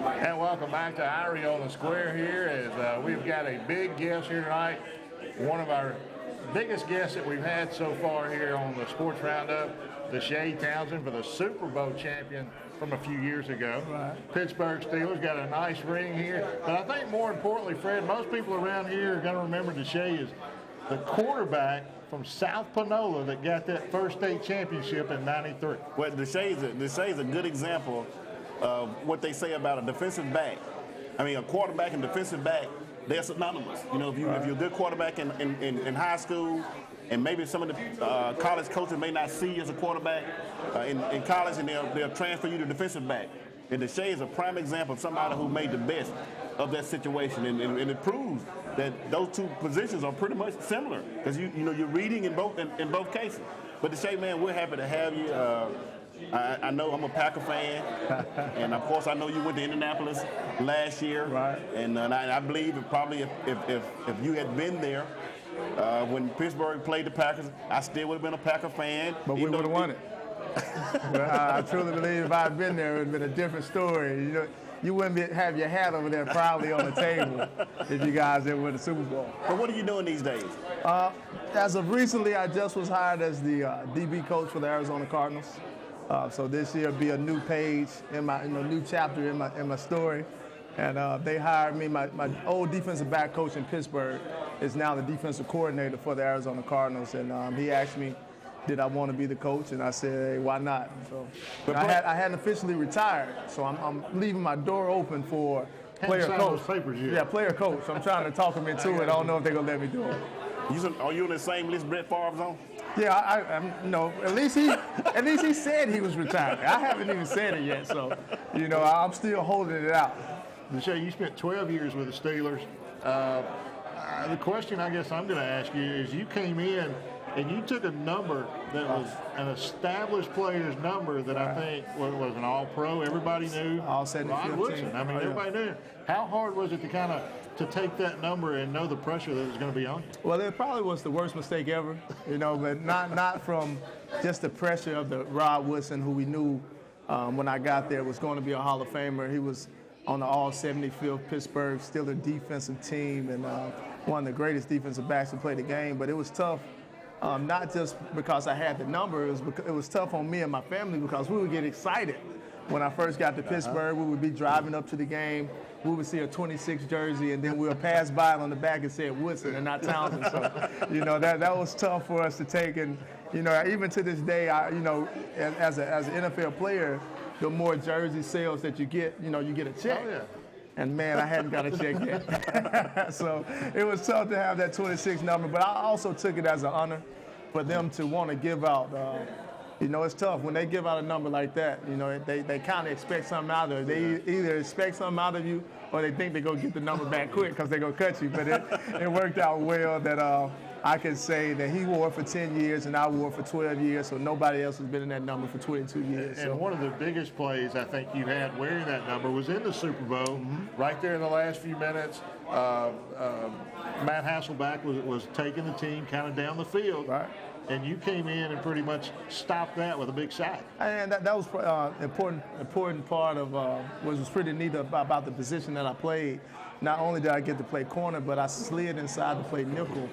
And welcome back to Irie on the Square here as we've got a big guest here tonight. One of our biggest guests that we've had so far here on the Sports Roundup, Deshae Townsend for the Super Bowl champion from a few years ago. Right. Pittsburgh Steelers got a nice ring here. But I think more importantly, Fred, most people around here are going to remember Deshae as the quarterback from South Panola that got that first state championship in '93. Well, Deshae is a good example of what they say about a defensive back. I mean, a quarterback and defensive back, they're synonymous. You know, if you're a good quarterback in high school, and maybe some of the college coaches may not see you as a quarterback in college, and they'll transfer you to defensive back. And Deshae is a prime example of somebody who made the best of that situation, and it proves that those two positions are pretty much similar because you're reading in both cases. But Deshae, man, we're happy to have you. I know I'm a Packer fan, and of course I know you went to Indianapolis last year, right? And I believe if you had been there when Pittsburgh played the Packers, I still would have been a Packer fan. But we would have won it. I truly believe if I had been there, it would have been a different story. You wouldn't have your hat over there proudly on the table if you guys didn't win the Super Bowl. But what are you doing these days? As of recently, I just was hired as the DB coach for the Arizona Cardinals. So this year will be a new page in my new chapter in my story. And they hired me. My old defensive back coach in Pittsburgh is now the defensive coordinator for the Arizona Cardinals. And he asked me, did I want to be the coach? And I said, hey, why not? So I hadn't officially retired, so I'm leaving my door open for player coach. Yeah, player coach. I'm trying to talk them into it. I don't know if they're gonna let me do it. Are you on the same list Brett Favre's on? Yeah, at least he said he was retired. I haven't even said it yet, so I'm still holding it out. Deshae, you spent 12 years with the Steelers. The question I guess I'm going to ask you is, you came in and you took a number that was an established player's number that I think was an all-pro. Everybody knew. All said Rod Woodson. I mean, everybody knew. How hard was it to take that number and know the pressure that was going to be on you? Well, it probably was the worst mistake ever, but not from just the pressure of the Rod Woodson, who we knew when I got there was going to be a Hall of Famer. He was on the all-75th Pittsburgh Steelers defensive team and one of the greatest defensive backs to play the game. But it was tough. Not just because I had the number, it was tough on me and my family because we would get excited. When I first got to Pittsburgh, we would be driving up to the game, we would see a 26 jersey, and then we'll pass by it on the back and say Woodson and not Townsend. So, that was tough for us to take. And, even to this day, as an NFL player, the more jersey sales that you get a check. Oh, yeah. And man, I hadn't got a check yet. So it was tough to have that 26 number, but I also took it as an honor for them to want to give out. It's tough when they give out a number like that. They kind of expect something out of it. They either expect something out of you or they think they're going to get the number back quick because they're going to cut you. But it worked out well that I can say that he wore it for 10 years and I wore it for 12 years, so nobody else has been in that number for 22 years. And one of the biggest plays I think you had wearing that number was in the Super Bowl, right there in the last few minutes. Matt Hasselbeck was taking the team kind of down the field. Right. And you came in and pretty much stopped that with a big sack. And that was important part of what was pretty neat about the position that I played. Not only did I get to play corner, but I slid inside to play nickel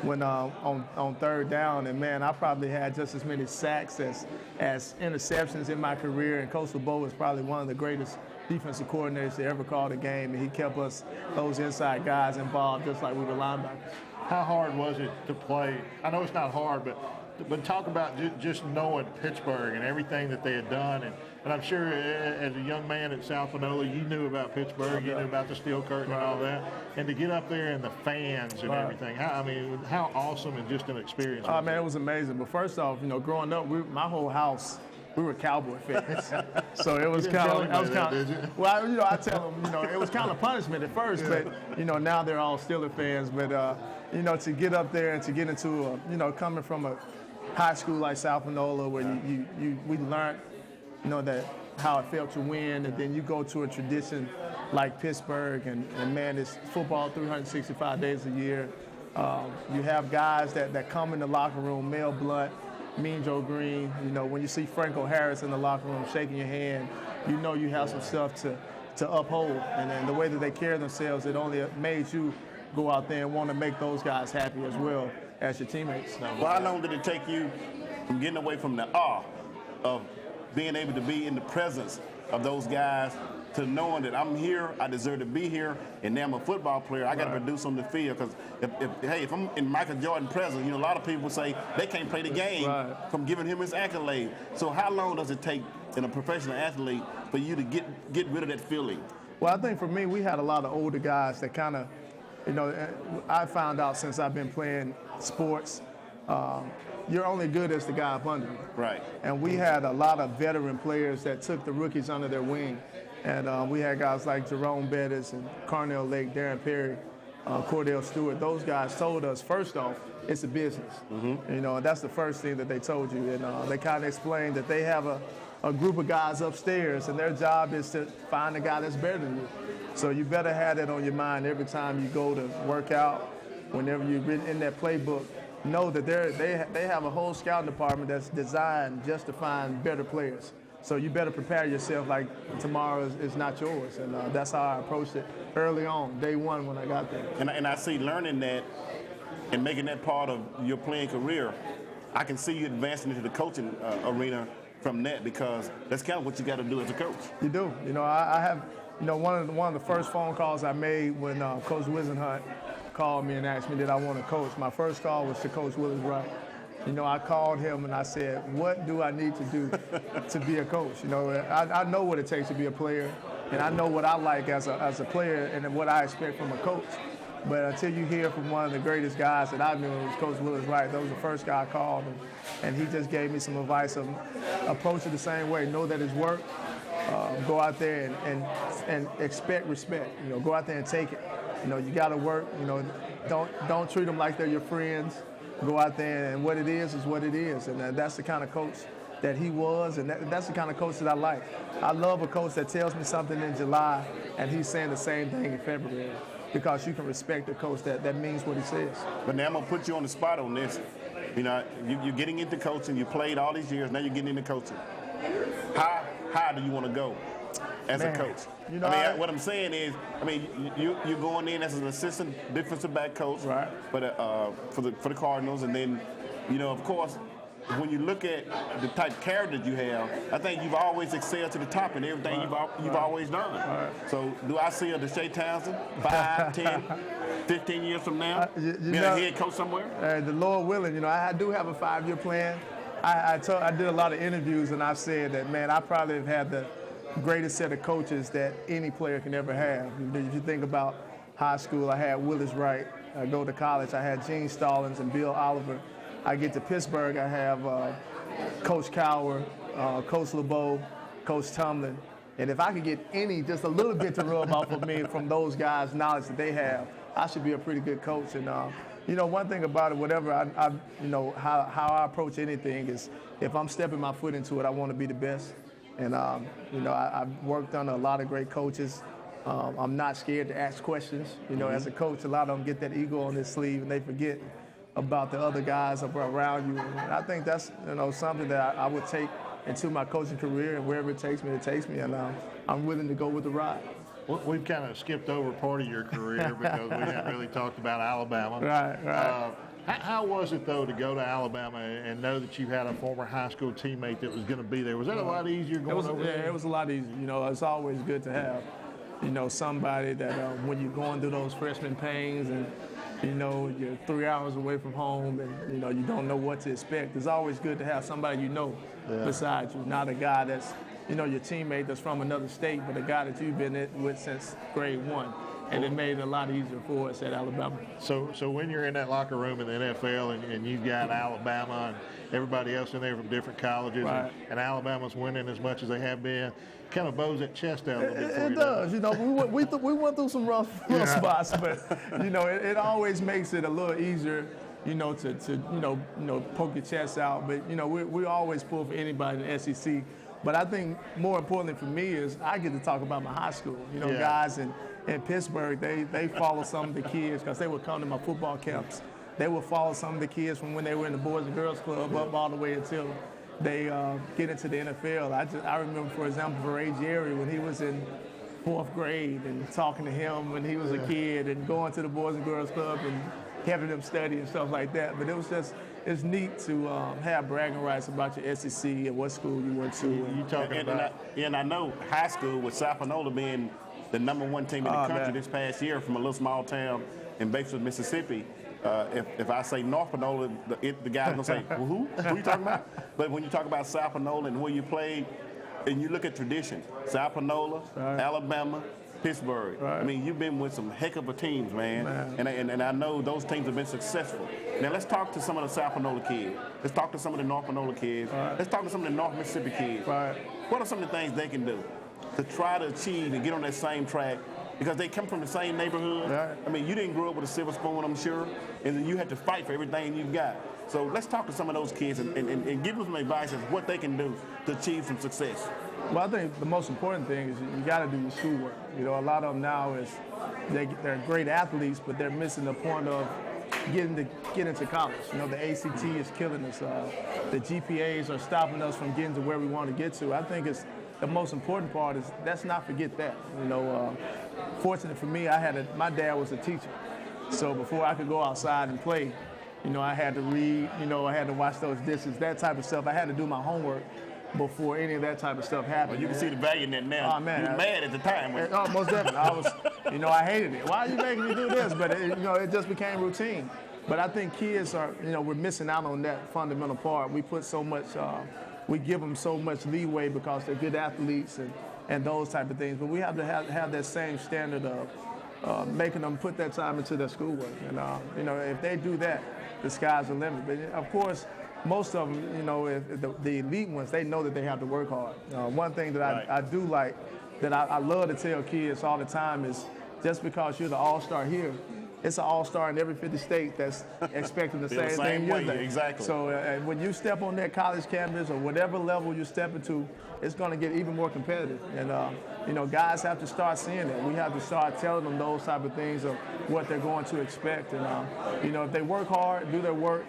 when on third down. And man, I probably had just as many sacks as interceptions in my career. And Coach LeBeau is probably one of the greatest defensive coordinators to ever call the game, and he kept those inside guys involved just like we were linebackers. How hard was it to play? I know it's not hard, but talk about just knowing Pittsburgh and everything that they had done. And I'm sure as a young man at South Panola, you knew about Pittsburgh, you knew about the steel curtain and all that. And to get up there and the fans and everything, how awesome and just an experience was man, it was amazing. But first off, growing up, my whole house, we were Cowboy fans. So it was kind of, well, I tell them, it was kind of punishment at first, but, now they're all Steeler fans. But, to get up there and to get into, coming from a high school like South Panola where we learned, that how it felt to win, and then you go to a tradition like Pittsburgh, and man, it's football 365 days a year. You have guys that come in the locker room, Mel Blount, Mean Joe Green. When you see Franco Harris in the locker room shaking your hand, you have some stuff to uphold. And then the way that they carry themselves, it only made you go out there and want to make those guys happy as well as your teammates. Well, how long did it take you from getting away from the awe of being able to be in the presence of those guys to knowing that I'm here, I deserve to be here, and now I'm a football player, I got to produce on the field? Because if I'm in Michael Jordan presence, a lot of people say they can't play the game from giving him his accolade. So how long does it take in a professional athlete for you to get rid of that feeling? Well, I think for me, we had a lot of older guys that kind of, I found out since I've been playing sports, you're only good as the guy up under you. Right. And we had a lot of veteran players that took the rookies under their wing. And we had guys like Jerome Bettis and Carnell Lake, Darren Perry, Cordell Stewart. Those guys told us, first off, it's a business. And that's the first thing that they told you. And they kind of explained that they have a group of guys upstairs, and their job is to find a guy that's better than you. So you better have that on your mind every time you go to work out, whenever you're in that playbook. Know that they have a whole scouting department that's designed just to find better players. So you better prepare yourself like tomorrow is not yours. And that's how I approached it early on, day one when I got there. And I see learning that and making that part of your playing career, I can see you advancing into the coaching arena from that, because that's kind of what you got to do as a coach. You do. I have, one of the first phone calls I made when Coach Wisenhunt called me and asked me did I want to coach. My first call was to Coach Willis Wright. I called him and I said, what do I need to do to be a coach? I know what it takes to be a player, and I know what I like as a player and what I expect from a coach. But until you hear from one of the greatest guys that I knew, it was Coach Willis Wright. That was the first guy I called, and he just gave me some advice of approach it the same way. Know that it's work. Go out there and expect respect. Go out there and take it. You got to work. Don't treat them like they're your friends. Go out there, and what it is what it is. And that's the kind of coach that he was, and that's the kind of coach that I like. I love a coach that tells me something in July, and he's saying the same thing in February, because you can respect a coach that means what he says. But now I'm going to put you on the spot on this. You're getting into coaching. You played all these years. Now you're getting into coaching. How high do you want to go as a coach? What I'm saying is, you're going in as an assistant defensive back coach, right? But for the Cardinals, and then, of course, when you look at the type of character that you have, I think you've always excelled to the top in everything you've always done. Right. So do I see a Deshae Townsend 5, 10, 15 years from now being a head coach somewhere? The Lord willing, I do have a 5-year plan. I did a lot of interviews, and I said that, man, I probably have had the greatest set of coaches that any player can ever have. If you think about high school, I had Willis Wright. I go to college, I had Gene Stallings and Bill Oliver. I get to Pittsburgh, I have Coach Cowher, Coach LeBeau, Coach Tomlin. And if I could get just a little bit to rub off of me from those guys' knowledge that they have, I should be a pretty good coach. And one thing about it, whatever how I approach anything is, if I'm stepping my foot into it, I want to be the best. And I've worked under a lot of great coaches. I'm not scared to ask questions. As a coach, a lot of them get that ego on their sleeve and they forget about the other guys around you. And I think that's something that I would take into my coaching career, and wherever it takes me, and I'm willing to go with the ride. We've kind of skipped over part of your career because we haven't really talked about Alabama. Right. How was it, though, to go to Alabama and know that you had a former high school teammate that was going to be there? Was that a lot easier going over there? Yeah, it was a lot easier. It's always good to have, somebody that when you're going through those freshman pains and, you're 3 hours away from home and, you don't know what to expect. It's always good to have somebody beside you, not a guy that's, your teammate that's from another state, but a guy that you've been with since grade 1. And it made it a lot easier for us at Alabama. So when you're in that locker room in the NFL and you've got Alabama and everybody else in there from different colleges, right, and Alabama's winning as much as they have been, kind of bows that chest out a little bit for you. It does. We went through some rough spots, but it always makes it a little easier, to poke your chest out. But we always pull for anybody in the SEC. But I think more importantly for me is I get to talk about my high school. Guys in Pittsburgh, they follow some of the kids because they would come to my football camps. They would follow some of the kids from when they were in the Boys and Girls Club up all the way until they get into the NFL. I remember, for example, for Irie when he was in 4th grade and talking to him when he was a kid and going to the Boys and Girls Club and having them study and stuff like that. But it's neat to have bragging rights about your SEC and what school you went to. You talking about? And I know high school with South Panola being the #1 team in the country man. this past year from a little small town in Batesville, Mississippi. If I say North Panola, the guy's gonna say, well, who? Who you talking about? But when you talk about South Panola and where you played, and you look at tradition, South Panola, Alabama, Pittsburgh. Right. I mean, you've been with some heck of a teams, man. And I know those teams have been successful. Now let's talk to some of the South Panola kids. Let's talk to some of the North Panola kids. Let's talk to some of the North Mississippi kids. What are some of the things they can do to try to achieve and get on that same track? Because they come from the same neighborhood. I mean, you didn't grow up with a silver spoon, I'm sure, and then you had to fight for everything you've got. So let's talk to some of those kids and give them some advice as what they can do to achieve some success. Well, I think the most important thing is you got to do your schoolwork. You know, a lot of them now they're great athletes, but they're missing the point of getting to college. You know, the ACT is killing us. The GPAs are stopping us from getting to where we want to get to. I think it's the most important part is let's not forget that. You know, fortunate for me, my dad was a teacher, so before I could go outside and play, you know, I had to read. You know, I had to watch those dishes, that type of stuff. I had to do my homework before any of that type of stuff happened. Well, you can see the value in that now. Oh, man, you were mad at the time. Oh, most definitely. I hated it. Why are you making me do this? But it just became routine. But I think kids we're missing out on that fundamental part. We put so much, we give them so much leeway because they're good athletes and those type of things. But we have to have that same standard of making them put that time into their schoolwork. And if they do that, the sky's the limit. But of course, most of them, if the elite ones, they know that they have to work hard. One thing that I do like, that I love to tell kids all the time is just because you're the all-star here, it's an all-star in every 50 states that's expecting the same thing you're doing. Exactly. So when you step on that college campus or whatever level you step into, it's going to get even more competitive. And, guys have to start seeing that. We have to start telling them those type of things of what they're going to expect. And, if they work hard, do their work,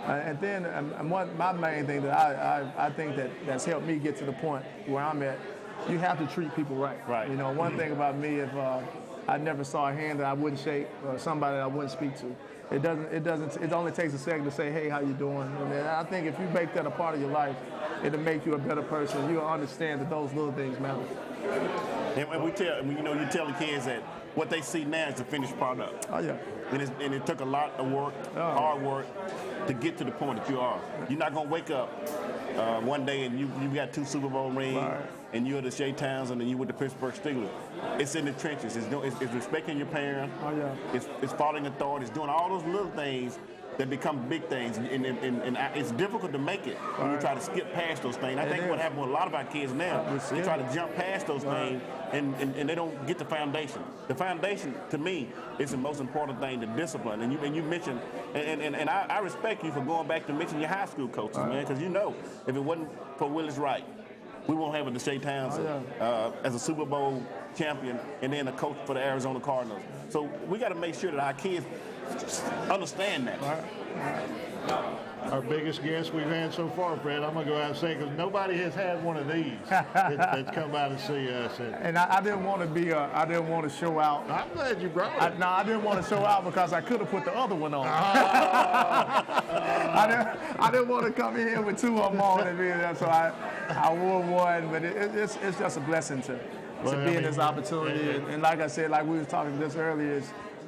and then my main thing that I think that's helped me get to the point where I'm at, you have to treat people right. Right. One thing about me, if I never saw a hand that I wouldn't shake or somebody that I wouldn't speak to, it only takes a second to say, hey, how you doing? And I think if you make that a part of your life, it'll make you a better person. You'll understand that those little things matter. And you tell the kids that what they see now is the finished product. Oh, yeah. And it took a lot of work, hard work, to get to the point that you are. You're not going to wake up one day and you got 2 Super Bowl rings, and you're the Deshae Townsend and you with the Pittsburgh Steelers. It's in the trenches. It's respecting your parents. Oh, yeah. It's following authority. It's doing all those little things that become big things, and it's difficult to make it when you try to skip past those things. I think what happened with a lot of our kids now, they try to jump past those things, and they don't get the foundation. The foundation, to me, is the most important thing, the discipline. And you mentioned, and I respect you for going back to mention your high school coaches, man, because if it wasn't for Willis Wright, we won't have a Deshae Townsend as a Super Bowl champion and then a coach for the Arizona Cardinals. So we got to make sure that our kids understand that. Our biggest guest we've had so far, Fred, I'm going to go out and say, because nobody has had one of these that's come out and see us. And I didn't want to I didn't want to show out. I'm glad you brought it. I didn't want to show out because I could have put the other one on. I didn't want to come in here with 2 of them on, so I wore one. But it's just a blessing to be in this opportunity. And like I said, like we were talking this earlier,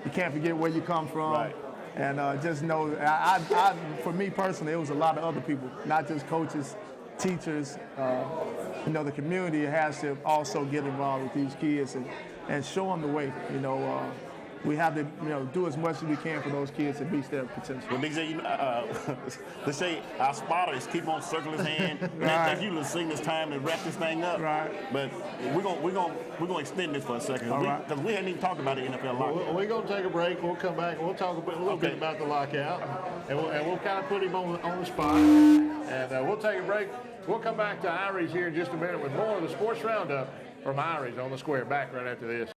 you can't forget where you come from. Right. And just know, for me personally, it was a lot of other people, not just coaches, teachers. The community has to also get involved with these kids and show them the way. We have to, do as much as we can for those kids to reach their potential. Well, DJ, Deshae, our spotters keep on circling his hand. Thank you to sing this time to wrap this thing up. Right. But we're gonna extend this for a second because we hadn't even talked about the NFL lockout. We're gonna take a break. We'll come back and we'll talk a little bit about the lockout, and we'll kind of put him on the spot. And we'll take a break. We'll come back to Irie's here in just a minute with more of the Sports Roundup from Irie's on the Square. Back right after this.